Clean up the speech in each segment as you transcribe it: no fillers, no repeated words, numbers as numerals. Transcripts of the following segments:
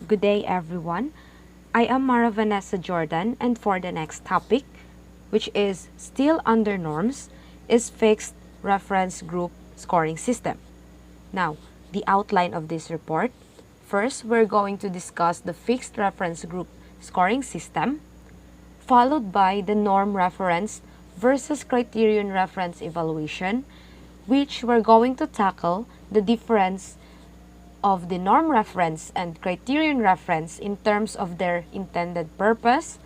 Good day, everyone. I am Mara Vanessa Jordan, and for the next topic, which is still under norms, is fixed reference group scoring system. Now, the outline of this report. First, we're going to discuss the fixed reference group scoring system, followed by the norm reference versus criterion reference evaluation, which we're going to tackle the difference of the norm reference and criterion reference in terms of their intended purpose,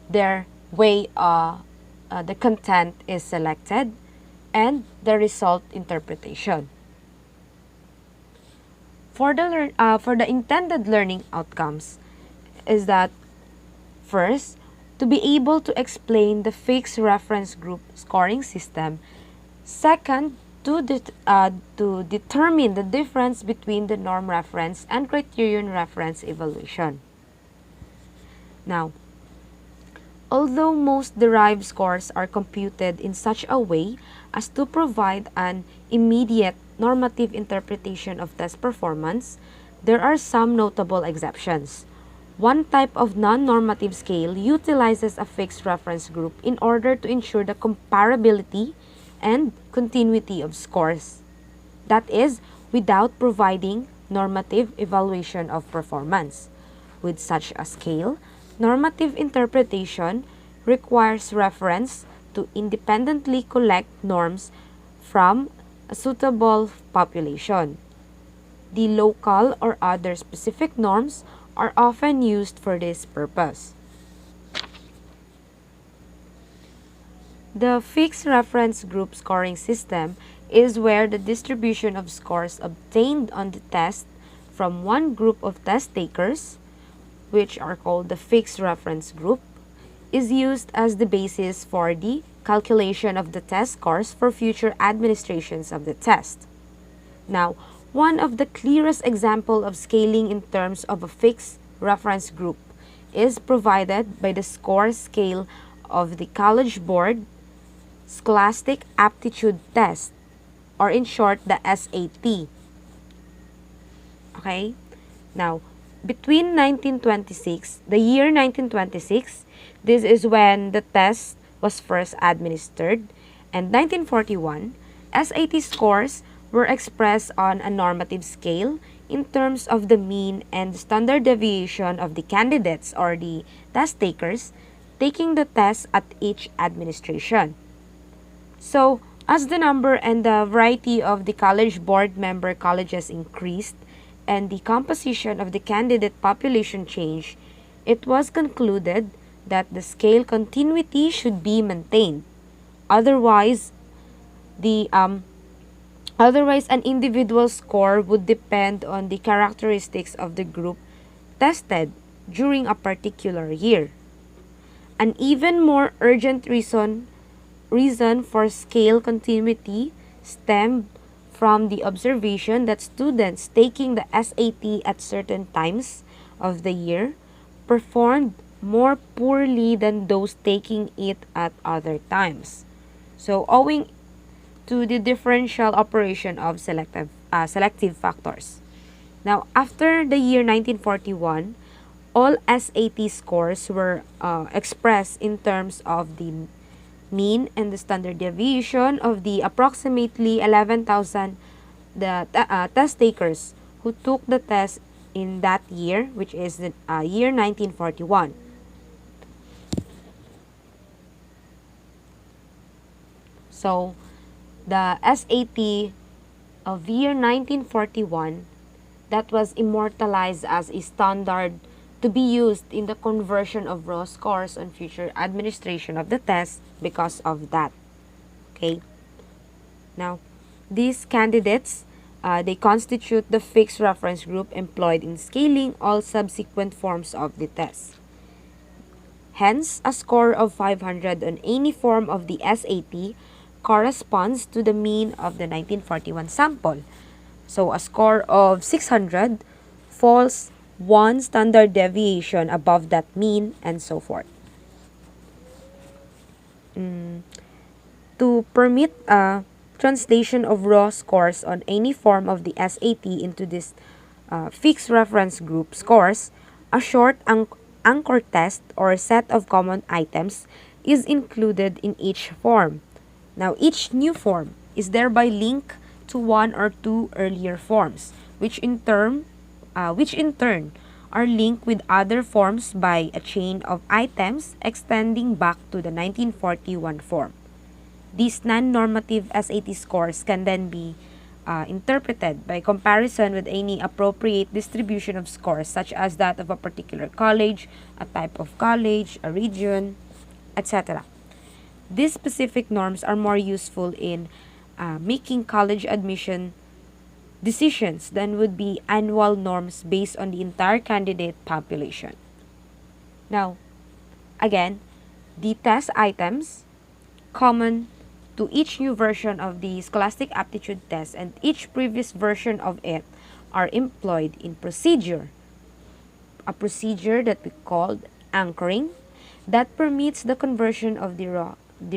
their way the content is selected, and the result interpretation. For the intended learning outcomes is that first, to be able to explain the fixed reference group scoring system. Second, to determine the difference between the norm reference and criterion reference evaluation. Now, although most derived scores are computed in such a way as to provide an immediate normative interpretation of test performance, there are some notable exceptions. One type of non-normative scale utilizes a fixed reference group in order to ensure the comparability and continuity of scores. That is, without providing normative evaluation of performance. With such a scale, normative interpretation requires reference to independently collect norms from a suitable population. The local or other specific norms are often used for this purpose. The fixed reference group scoring system is where the distribution of scores obtained on the test from one group of test takers, which are called the fixed reference group, is used as the basis for the calculation of the test scores for future administrations of the test. Now, one of the clearest example of scaling in terms of a fixed reference group is provided by the score scale of the College Board Scholastic Aptitude Test, or in short, the SAT. Okay? Now, between the year 1926, this is when the test was first administered, and 1941, SAT scores were expressed on a normative scale in terms of the mean and standard deviation of the candidates or the test takers taking the test at each administration. So, as the number and the variety of the college board member colleges increased and the composition of the candidate population changed, it was concluded that the scale continuity should be maintained. Otherwise, an individual score would depend on the characteristics of the group tested during a particular year. An even more urgent reason for scale continuity stemmed from the observation that students taking the SAT at certain times of the year performed more poorly than those taking it at other times. So, owing to the differential operation of selective factors. Now, after the year 1941, all SAT scores were expressed in terms of the mean and the standard deviation of the approximately 11,000 test takers who took the test in that year, which is the year 1941. So, the SAT of year 1941 that was immortalized as a standard to be used in the conversion of raw scores on future administration of the test because of that. Okay. Now, these candidates, they constitute the fixed reference group employed in scaling all subsequent forms of the test. Hence, a score of 500 on any form of the SAT corresponds to the mean of the 1941 sample. So, a score of 600 falls one standard deviation above that mean, and so forth. To permit a translation of raw scores on any form of the SAT into this fixed reference group scores, a short anchor test or set of common items is included in each form. Now, each new form is thereby linked to one or two earlier forms, which in turn are linked with other forms by a chain of items extending back to the 1941 form. These non-normative SAT scores can then be interpreted by comparison with any appropriate distribution of scores, such as that of a particular college, a type of college, a region, etc. These specific norms are more useful in making college admission decisions than would be annual norms based on the entire candidate population. Now, again, the test items common to each new version of the Scholastic Aptitude Test and each previous version of it are employed in procedure, a procedure that we called anchoring that permits the conversion of the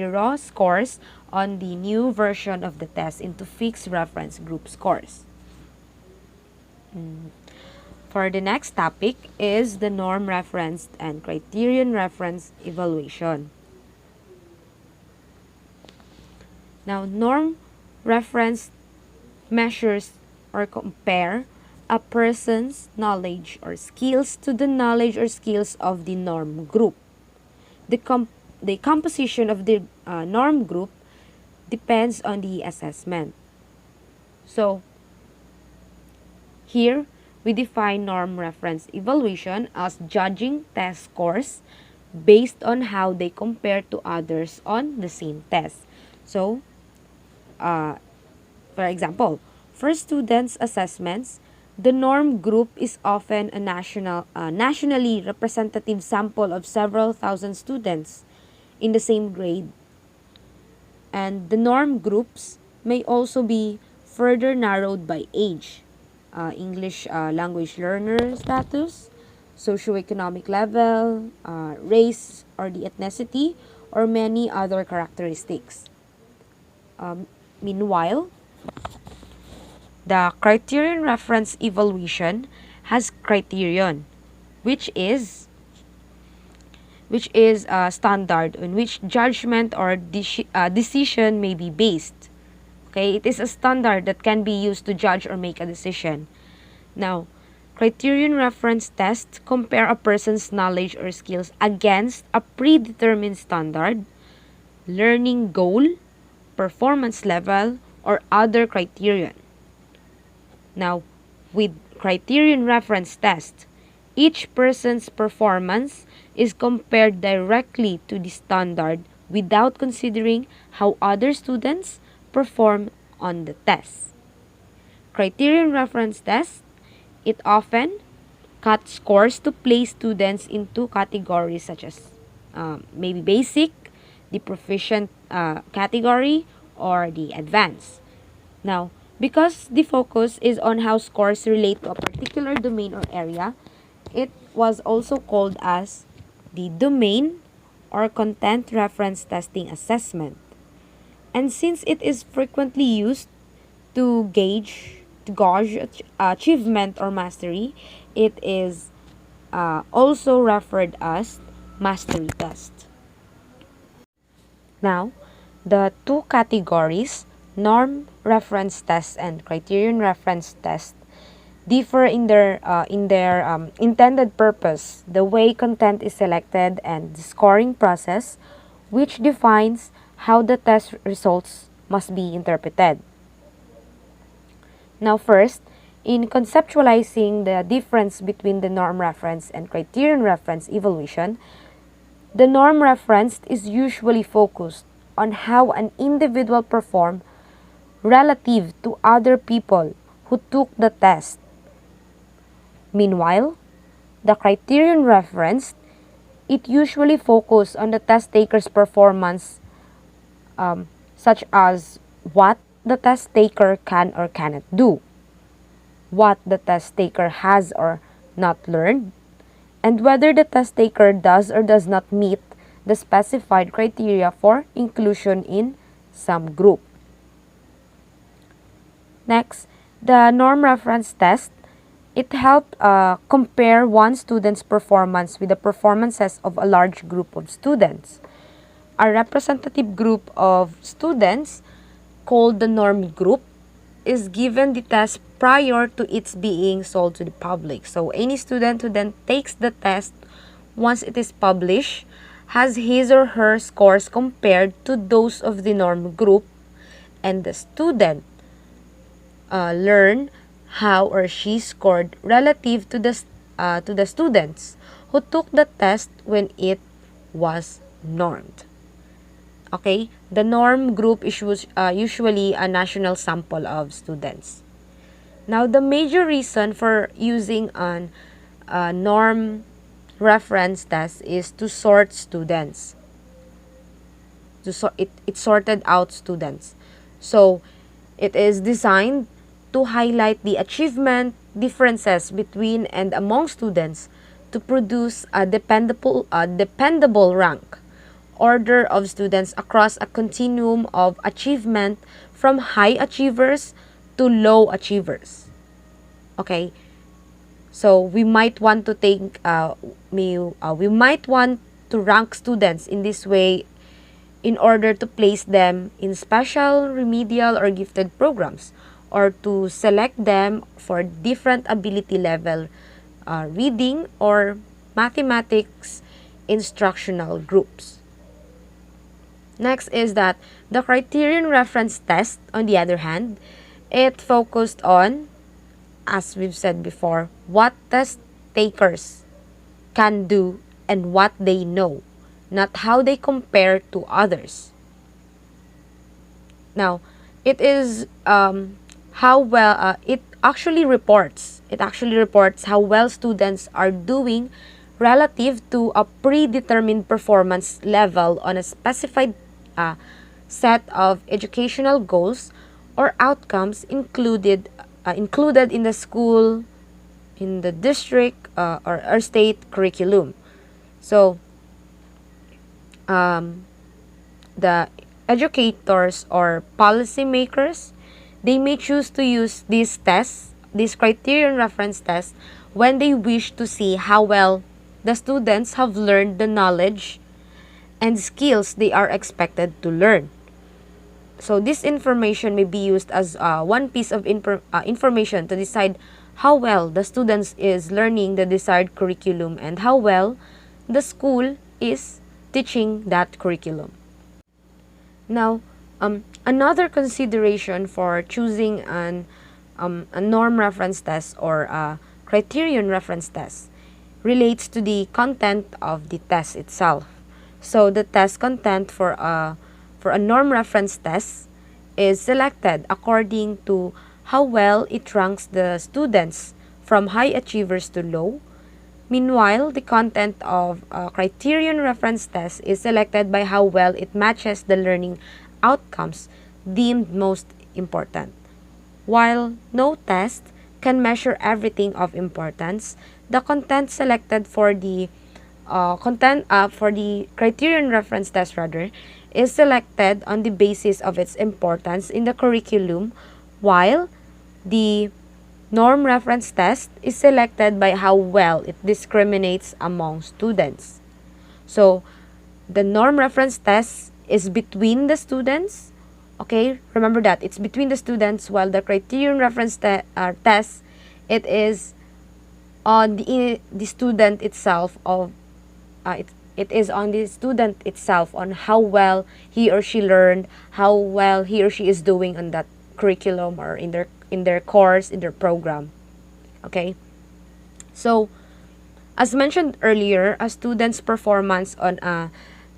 raw scores on the new version of the test into fixed reference group scores. For the next topic is the norm referenced and criterion reference evaluation. Now, norm reference measures or compare a person's knowledge or skills to the knowledge or skills of the norm group. The composition of the norm group depends on the assessment. So, here we define norm reference evaluation as judging test scores based on how they compare to others on the same test. So, for example, for students' assessments, the norm group is often a nationally representative sample of several thousand students in the same grade. And the norm groups may also be further narrowed by age, English language learner status, socioeconomic level, race or the ethnicity, or many other characteristics. Meanwhile, the criterion reference evaluation has criterion, which is a standard on which judgment or decision may be based. Okay, it is a standard that can be used to judge or make a decision. Now, criterion reference tests compare a person's knowledge or skills against a predetermined standard, learning goal, performance level, or other criterion. Now, with criterion reference test, each person's performance is compared directly to the standard without considering how other students perform on the test. Criterion reference test, it often cuts scores to place students into categories such as maybe basic, the proficient category, or the advanced. Now, because the focus is on how scores relate to a particular domain or area, it was also called as the domain or content reference testing assessment. And since it is frequently used to gauge achievement or mastery, it is also referred as mastery test. Now, the two categories, norm reference test and criterion reference test, differ in their intended purpose, the way content is selected, and the scoring process, which defines how the test results must be interpreted. Now, first, in conceptualizing the difference between the norm reference and criterion reference evaluation, the norm referenced is usually focused on how an individual performed relative to other people who took the test. Meanwhile, the criterion referenced, it usually focuses on the test taker's performance, such as what the test taker can or cannot do, what the test taker has or not learned, and whether the test taker does or does not meet the specified criteria for inclusion in some group. Next, the norm reference test, It helped compare one student's performance with the performances of a large group of students. A representative group of students, called the norm group, is given the test prior to its being sold to the public. So any student who then takes the test once it is published has his or her scores compared to those of the norm group, and the student learn how or she scored relative to the students who took the test when it was normed. Okay, the norm group is usually a national sample of students. Now, the major reason for using an norm reference test is to sort students. It sorted out students. So, it is designed to highlight the achievement differences between and among students to produce a dependable rank order of students across a continuum of achievement from high achievers to low achievers. Okay, so we might want to we might want to rank students in this way in order to place them in special, remedial, or gifted programs, or to select them for different ability level reading or mathematics instructional groups. Next is that the criterion reference test, on the other hand, it focused on, as we've said before, what test takers can do and what they know, not how they compare to others. Now, it is how well it actually reports how well students are doing relative to a predetermined performance level on a specified set of educational goals or outcomes included in the school, in the district, or state curriculum. So, the educators or policymakers, they may choose to use these tests, these criterion reference tests, when they wish to see how well the students have learned the knowledge and skills they are expected to learn. So this information may be used as one piece of information to decide how well the students is learning the desired curriculum and how well the school is teaching that curriculum. Now, another consideration for choosing a norm reference test or a criterion reference test relates to the content of the test itself. So the test content for a norm reference test is selected according to how well it ranks the students from high achievers to low. Meanwhile, the content of a criterion reference test is selected by how well it matches the learning outcomes deemed most important. While no test can measure everything of importance, the content selected for the criterion reference test is selected on the basis of its importance in the curriculum, while the norm reference test is selected by how well it discriminates among students. So, the norm reference test is between the students. Okay, remember that it's between the students, while the criterion reference test, it is on the student itself it is on the student itself on how well he or she learned, how well he or she is doing on that curriculum or in their course, in their program. Okay, so as mentioned earlier, a student's performance on a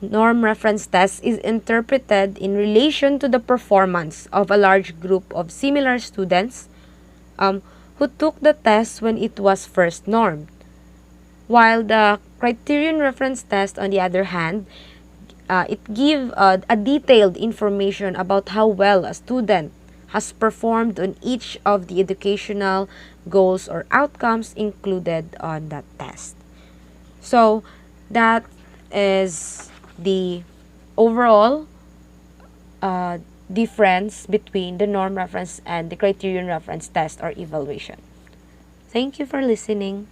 norm reference test is interpreted in relation to the performance of a large group of similar students who took the test when it was first normed. While the criterion reference test, on the other hand, it gives a detailed information about how well a student has performed on each of the educational goals or outcomes included on that test. So that is the overall difference between the norm reference and the criterion reference test or evaluation. Thank you for listening.